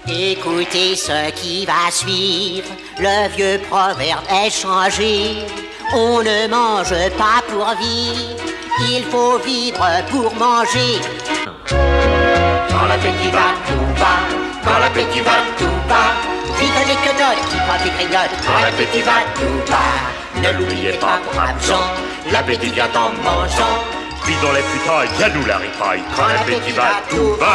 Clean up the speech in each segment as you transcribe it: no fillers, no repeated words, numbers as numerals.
Écoutez ce qui va suivre, le vieux proverbe est changé. On ne mange pas pour vivre, il faut vivre pour manger. Quand l'appétit va, tout va. Quand l'appétit va, tout va. Vive les quenottes qui prend des grignottes. Quand l'appétit va, tout va. Ne l'oubliez pas, braves gens, l'appétit vient en mangeant. Puis dans les futailles, y'a nous la ripaille. Quand l'appétit va, tout va.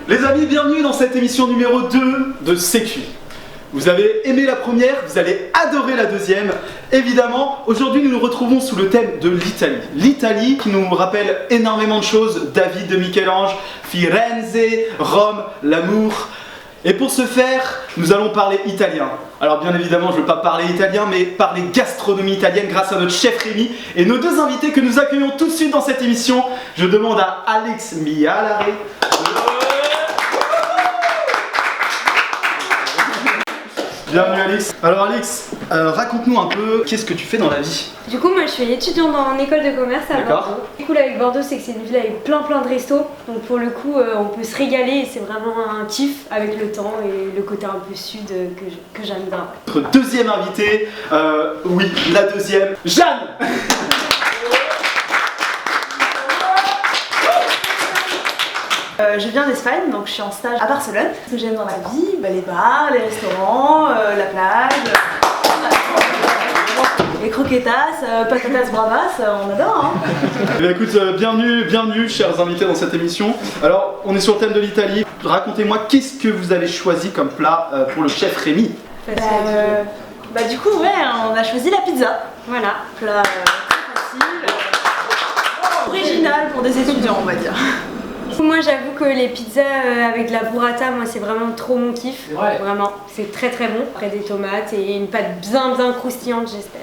Les amis, bienvenue dans cette émission numéro 2 de Sécu. Vous avez aimé la première, vous allez adorer la deuxième. Évidemment, aujourd'hui nous nous retrouvons sous le thème de l'Italie. L'Italie qui nous rappelle énormément de choses. David de Michel-Ange, Firenze, Rome, l'amour. Et pour ce faire, nous allons parler italien. Alors bien évidemment, je ne veux pas parler italien, mais parler gastronomie italienne grâce à notre chef Rémi et nos deux invités que nous accueillons tout de suite dans cette émission. Je demande à Alex Mialare. Bienvenue Alex. Alors Alex, raconte-nous un peu qu'est-ce que tu fais dans la vie. Du coup, moi je suis étudiante en école de commerce à Bordeaux. Du coup, là avec Bordeaux, c'est que c'est une ville avec plein de restos. Donc pour le coup, on peut se régaler et c'est vraiment un kiff avec le temps et le côté un peu sud que j'aime bien. Notre deuxième invité, oui, la deuxième, Jeanne. Je viens d'Espagne, donc je suis en stage à Barcelone. Ce que j'aime dans la vie, les bars, les restaurants, la plage, les croquetas, patatas bravas, on adore hein. Eh bien, écoute, bienvenue chers invités dans cette émission. Alors, on est sur le thème de l'Italie. Racontez-moi, qu'est-ce que vous avez choisi comme plat pour le chef Rémi? Du coup, ouais, on a choisi la pizza. Voilà. Plat très facile, original pour des étudiants, on va dire. Moi j'avoue que les pizzas avec de la burrata, moi c'est vraiment trop mon kiff. Ouais. Vraiment, c'est très bon. Après des tomates et une pâte bien croustillante, j'espère.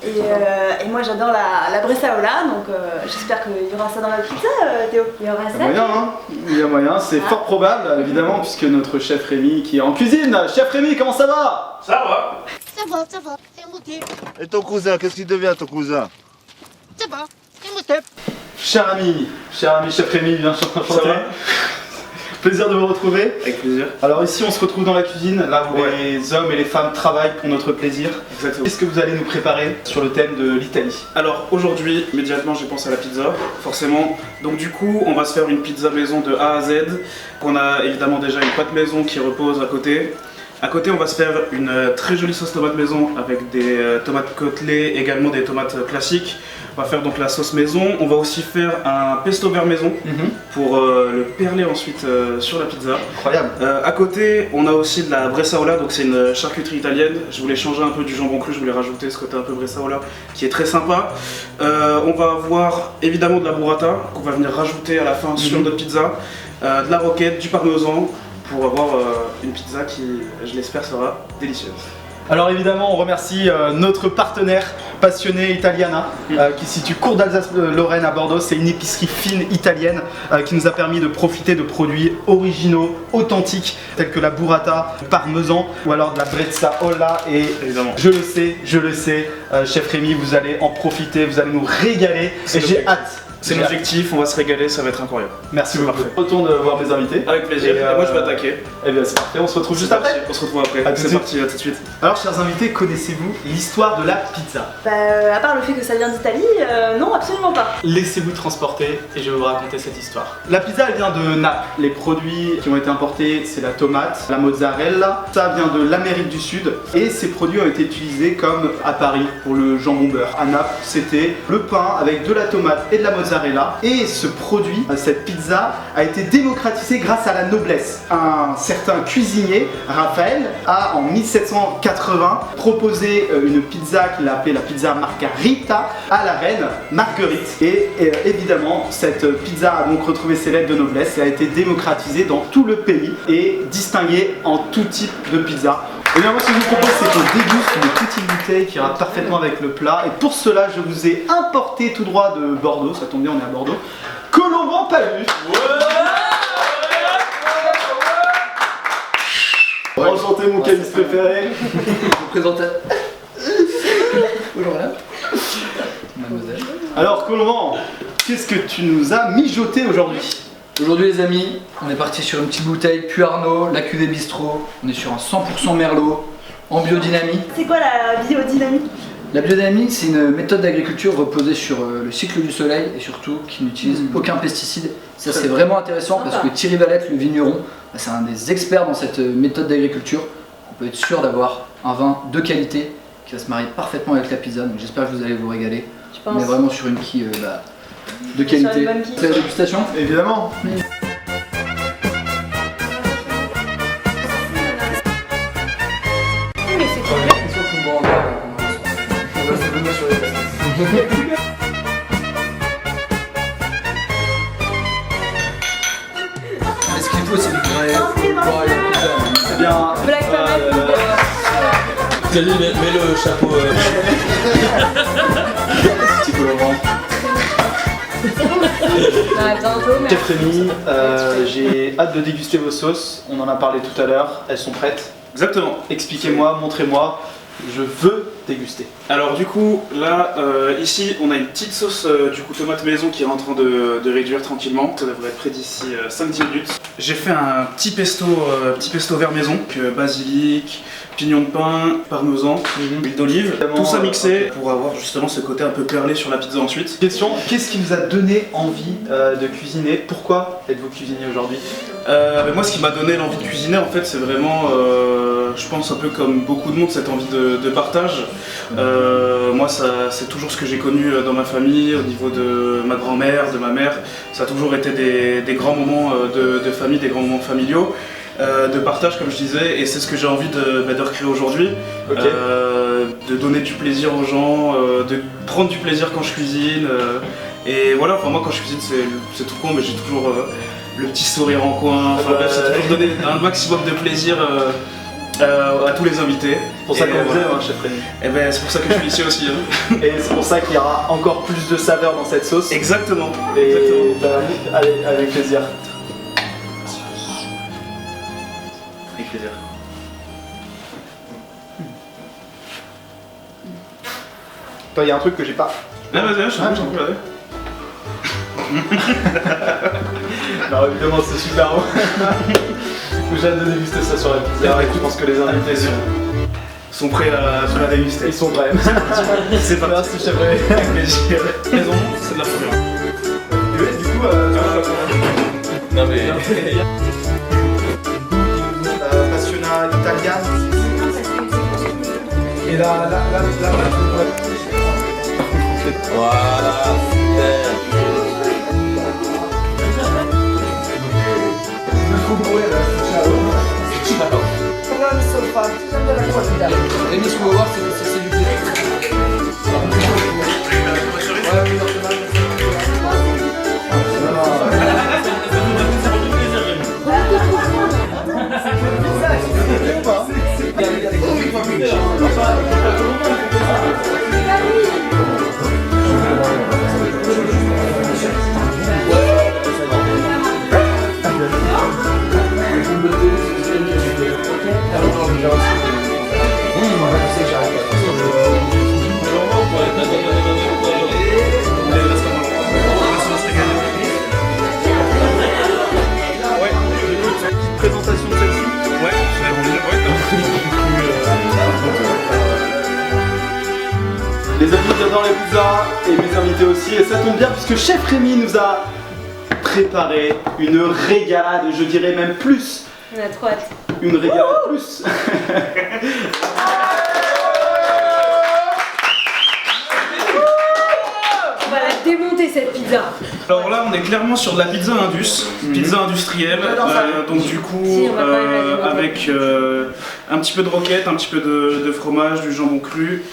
Et moi j'adore la bressaola, donc j'espère qu'il y aura ça dans la pizza, Théo. Il y aura Il y ça. a moyen, hein. Il y a moyen, c'est fort probable évidemment, puisque notre chef Rémi qui est en cuisine. Chef Rémi, comment ça va? Ça va. Ça va, c'est monté. Et ton cousin, qu'est-ce qu'il devient ton cousin? Ça va, c'est monté. Cher ami, chef Rémi, bien enchanté. Ça va. Plaisir de vous retrouver. Avec plaisir. Alors ici on se retrouve dans la cuisine, là où les hommes et les femmes travaillent pour notre plaisir. Exactement. Qu'est-ce que vous allez nous préparer sur le thème de l'Italie? Alors aujourd'hui, immédiatement j'ai pensé à la pizza, forcément. Donc du coup, on va se faire une pizza maison de A à Z. On a évidemment déjà une pâte maison qui repose à côté. À côté, on va se faire une très jolie sauce tomate maison avec des tomates côtelées, également des tomates classiques. On va faire donc la sauce maison. On va aussi faire un pesto vert maison pour le perler ensuite sur la pizza. Incroyable. À côté, on a aussi de la bressaola, donc c'est une charcuterie italienne. Je voulais changer un peu du jambon cru, je voulais rajouter ce côté un peu bressaola qui est très sympa. On va avoir évidemment de la burrata qu'on va venir rajouter à la fin sur notre pizza. De la roquette, du parmesan pour avoir une pizza qui, je l'espère, sera délicieuse. Alors évidemment on remercie notre partenaire passionné Italiana qui se situe cours d'Alsace-Lorraine à Bordeaux. C'est une épicerie fine italienne qui nous a permis de profiter de produits originaux, authentiques tels que la burrata, le parmesan ou alors de la brezzaola. Et Évidemment. je le sais, chef Rémi, vous allez en profiter, vous allez nous régaler et j'ai hâte. C'est l'objectif, on va se régaler, ça va être incroyable. Merci beaucoup. Parfait. Je retourne voir mes invités. Avec plaisir, et moi je vais attaquer. Eh bien c'est parfait, on se retrouve juste après. On se retrouve après, À tout de c'est suite. parti, à tout de suite. Alors chers invités, connaissez-vous l'histoire de la pizza? À part le fait que ça vient d'Italie, non, absolument pas. Laissez-vous transporter et je vais vous raconter cette histoire. La pizza elle vient de Naples. Les produits qui ont été importés c'est la tomate, la mozzarella. Ça vient de l'Amérique du Sud et ces produits ont été utilisés comme à Paris pour le jambon beurre. À Naples c'était le pain avec de la tomate et de la mozzarella. Et ce produit, cette pizza, a été démocratisé grâce à la noblesse. Un certain cuisinier, Raphaël, a en 1780 proposé une pizza qu'il a appelée la pizza margarita à la reine Marguerite. Et évidemment, cette pizza a donc retrouvé ses lettres de noblesse et a été démocratisée dans tout le pays et distinguée en tout type de pizza. Et bien moi ce que je vous propose c'est qu'on déguste une petite bouteille qui ira parfaitement avec le plat. Et pour cela je vous ai importé tout droit de Bordeaux, ça tombe bien on est à Bordeaux, Colomban Palus. Enchanté mon calice préféré. Je vous présente Bonjour madame. Mademoiselle. Alors Colomban, qu'est-ce que tu nous as mijoté aujourd'hui? Aujourd'hui les amis, on est parti sur une petite bouteille Puy Arnaud, la cuvée bistrot. On est sur un 100% merlot en biodynamie. C'est quoi la biodynamie? La biodynamie, c'est une méthode d'agriculture reposée sur le cycle du soleil et surtout qui n'utilise aucun pesticide. Ça c'est vraiment intéressant parce que Thierry Valette, le vigneron, c'est un des experts dans cette méthode d'agriculture. On peut être sûr d'avoir un vin de qualité qui va se marier parfaitement avec la pizza. Donc j'espère que vous allez vous régaler. On est vraiment sur une quille de qualité. C'est la dégustation? Évidemment. Ce qu'il faut, c'est du vrai. C'est bien. Black Panther. Salut, mets le chapeau. Petit peu Laurent. Chef Rémi, j'ai hâte de déguster vos sauces. On en a parlé tout à l'heure. Elles sont prêtes. Exactement. Expliquez-moi, montrez-moi. Je veux déguster. Alors du coup, là, ici, on a une petite sauce du coup tomate maison qui est en train de réduire tranquillement. Ça devrait être prêt d'ici 5-10 minutes. J'ai fait un petit pesto vert maison, donc, basilic, pignon de pain, parmesan, huile d'olive, tout ça mixé pour avoir justement ce côté un peu perlé sur la pizza ensuite. Question, qu'est-ce qui vous a donné envie de cuisiner? Pourquoi êtes-vous cuisinier aujourd'hui? Moi, ce qui m'a donné l'envie de cuisiner, en fait, c'est vraiment, je pense, un peu comme beaucoup de monde, cette envie de partage. Moi, c'est toujours ce que j'ai connu dans ma famille, au niveau de ma grand-mère, de ma mère. Ça a toujours été des grands moments de famille, des grands moments familiaux, de partage, comme je disais, et c'est ce que j'ai envie de recréer aujourd'hui. Okay. De donner du plaisir aux gens, de prendre du plaisir quand je cuisine. Et voilà, enfin, moi, quand je cuisine, c'est tout con, mais j'ai toujours le petit sourire en coin. Enfin, bref, c'est toujours donner un maximum de plaisir à tous les invités. C'est pour ça qu'on vous aime, chef Rémi. Et ben, c'est pour ça que je suis ici aussi. Hein. Et c'est pour ça qu'il y aura encore plus de saveur dans cette sauce. Exactement. Et Exactement. allez, avec plaisir. Avec plaisir. Toi, il y a un truc que j'ai pas. Ah, vas-y, je t'en prie. Alors évidemment, c'est super bon. J'ai hâte de déguster ça sur la pizza. Et je pense que les invités sont prêts à déguster. Ils sont prêts. C'est pas Merci, chef Rémi. avec plaisir. Raison, c'est de la première. Du coup, Non mais. Passiona Italian. Et la Voilà, Rémi, ce qu'on va voir, c'est du plaisir. présentation de celle-ci. Les amis, j'adore les pizzas et mes invités aussi. Et ça tombe bien puisque chef Rémi nous a préparé une régalade, je dirais même plus. On a trop hâte. Une régalade plus. On va la démonter cette pizza. Alors là, on est clairement sur de la pizza indus, pizza industrielle. Donc du coup, Si, on va quand même la démonter. avec un petit peu de roquette, un petit peu de fromage, du jambon cru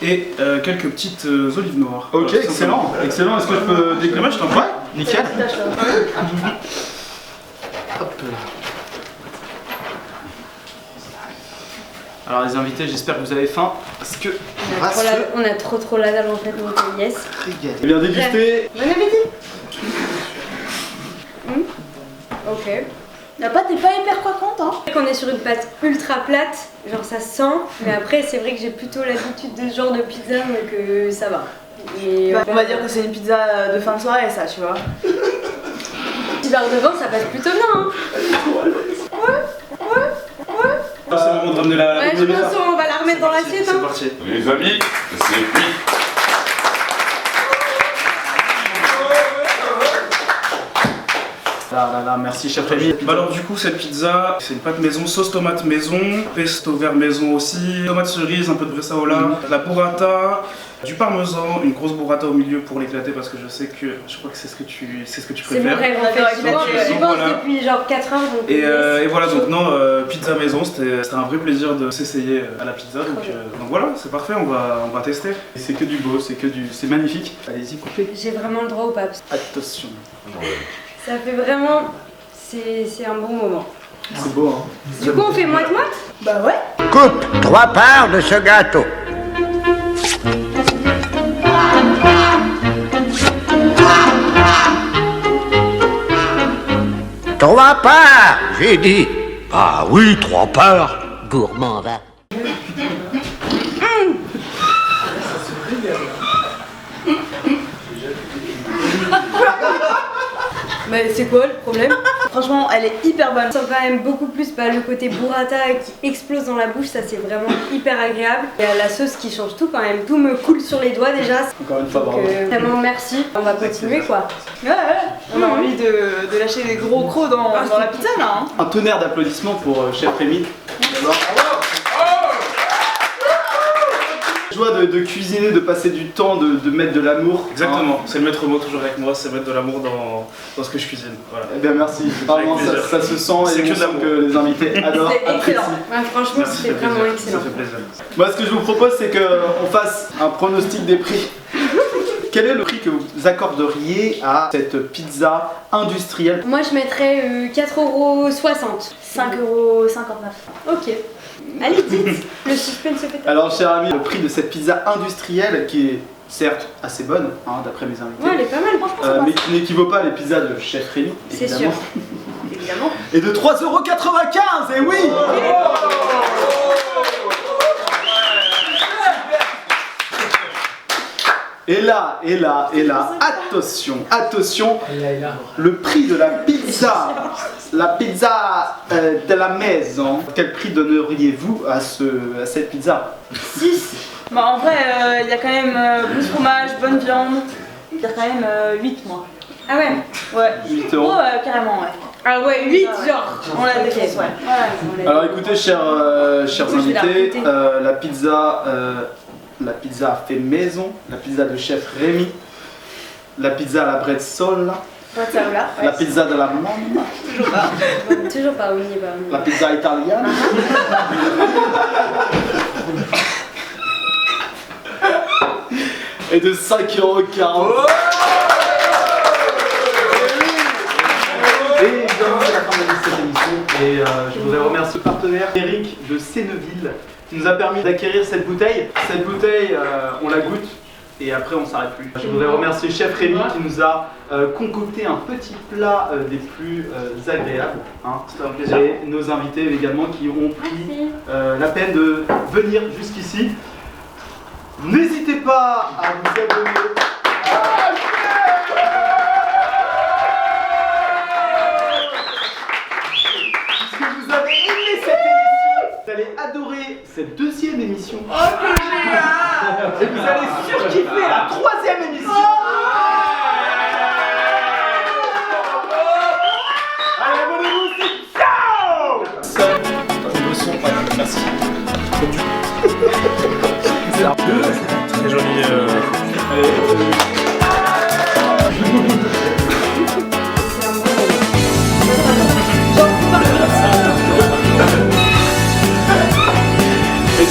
et quelques petites olives noires. Ok, Voilà, excellent. Excellent. Est-ce que je peux déguster? Ouais, je t'en prie. Ouais, nickel. Alors les invités, j'espère que vous avez faim parce que On a trop la dalle en fait, donc yes. régaler. Bien dégusté. Bon appétit. Ok. La pâte n'est pas hyper croquante, hein. On est sur une pâte ultra plate, genre ça sent, mais après c'est vrai que j'ai plutôt l'habitude de ce genre de pizza, donc ça va. Et On va dire que c'est une pizza de fin de soirée, ça, tu vois. 10 verres de vin, ça passe plutôt bien. Hein. C'est le moment de ramener la Ouais, je pizza. pense qu'on va la remettre dans l'assiette. C'est Hein. parti. Les amis, c'est cuit. Là, merci chef Rémi. Bah alors du coup cette pizza, c'est une pâte maison, sauce tomate maison, pesto vert maison aussi, tomate cerise, un peu de bresaola, de la burrata, du parmesan, une grosse burrata au milieu pour l'éclater parce que je crois que c'est ce que tu C'est mon préfères. rêve en fait. Donc, J'y pense voilà. depuis genre 4 heures. Donc Et voilà donc non, pizza maison, c'était un vrai plaisir de s'essayer à la pizza donc voilà, c'est parfait, on va tester. C'est que du beau, c'est magnifique. Allez-y, coupez. j'ai vraiment le droit au pape. Attention. Ça fait vraiment. C'est un bon moment. C'est beau, hein. Du coup, on fait moite-moite. Bah ouais. Coupe 3 parts de ce gâteau. Trois parts, j'ai dit. Ah oui, 3 parts. Gourmand, va. Mais c'est quoi le problème? Franchement, elle est hyper bonne. On sent quand même beaucoup plus le côté burrata qui explose dans la bouche, ça c'est vraiment hyper agréable. Il y a la sauce qui change tout quand même, tout me coule sur les doigts déjà. Encore une fois, Donc bravo. vraiment merci, on va continuer quoi. Ouais, on a envie de lâcher des gros crocs dans la pizza là. Hein. Un tonnerre d'applaudissements pour chef Rémi. Joie de cuisiner, de passer du temps, de mettre de l'amour. Exactement, c'est le maître mot toujours avec moi, c'est mettre de l'amour dans ce que je cuisine. Voilà. Eh bien merci, vraiment plaisir. ça se sent C'est et que on de sent l'amour. que les invités adorent, C'est apprécient. excellent. Ouais, franchement Merci, c'était ça fait vraiment plaisir. excellent. Ça fait plaisir. Moi ce que je vous propose c'est qu'on fasse un pronostic des prix. Quel est le prix que vous accorderiez à cette pizza industrielle? Moi je mettrais 4,60€. 5,59€. Ok. Allez dites, le suspense se fait. Alors cher ami, le prix de cette pizza industrielle qui est certes assez bonne, hein, d'après mes invités, Ouais, elle est pas mal, franchement. mais qui n'équivaut pas à les pizzas de chef Rémi, C'est évidemment. sûr. Évidemment. Et de 3,95€, et oui. Et là, attention, le prix de la pizza de la maison, quel prix donneriez-vous à cette pizza? 6. Bah en vrai, il y a quand même bon fromage, bonne viande. Il y a quand même 8 moi. Ah ouais. Ouais. 8 Oh, euros. carrément ouais. Ah ouais, 8 Ouais. genre. On la défonce, ouais. Ouais, Alors écoutez, chers Oui, je vais la invités, goûter. la pizza fait maison, la pizza de chef Rémi, la pizza à la bresaola, Bresaola, ouais. la pizza de la mamma, Toujours pas, on y va. la pizza italienne. Et de 5,40€. Et évidemment, c'est la fin de cette émission. Et je voudrais remercier le partenaire Eric de Séneville qui nous a permis d'acquérir cette bouteille. Cette bouteille, on la goûte et après on s'arrête plus. Je voudrais remercier Chef Rémi qui nous a concocté un petit plat des plus agréables. Hein. C'était un plaisir. Et nos invités également qui ont pris la peine de venir jusqu'ici. N'hésitez pas à vous abonner. Puisque vous avez aimé cette émission, vous allez adorer cette deuxième émission. Oh que génial! Et vous allez surkiffer la troisième émission. Allez, abonnez-vous, c'est ciao! Le son, ouais, merci. Très joli.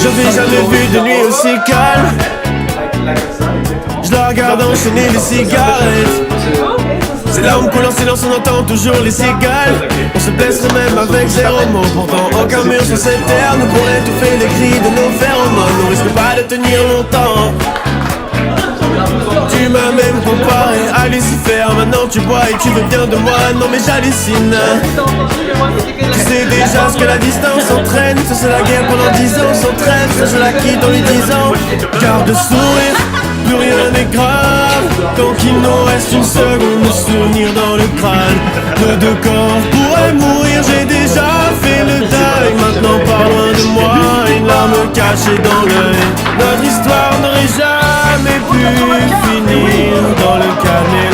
Je n'ai jamais vu de nuit aussi calme. Je la regarde enchaîner les cigarettes. C'est là où on coule en silence, on entend toujours les cigales. On se blesserait même avec zéro mot. Pourtant aucun mur sur cette terre ne pourrait étouffer les cris de nos phéromones. On risque pas de tenir longtemps. Tu m'as même comparé à Lucifer. Maintenant tu bois et tu veux bien de moi. Non mais j'hallucine. Tu sais déjà ce que la distance entraîne. C'est la guerre pendant 10 ans sans trêve. Ça je la quitte en lui disant garde sourire. plus rien n'est grave. Tant qu'il nous reste une seconde de souvenir dans le crâne. Nos deux corps pourraient mourir, j'ai déjà fait le deuil. Maintenant pas loin de moi, une larme cachée dans l'œil. Notre histoire n'aurait jamais pu finir dans le calme et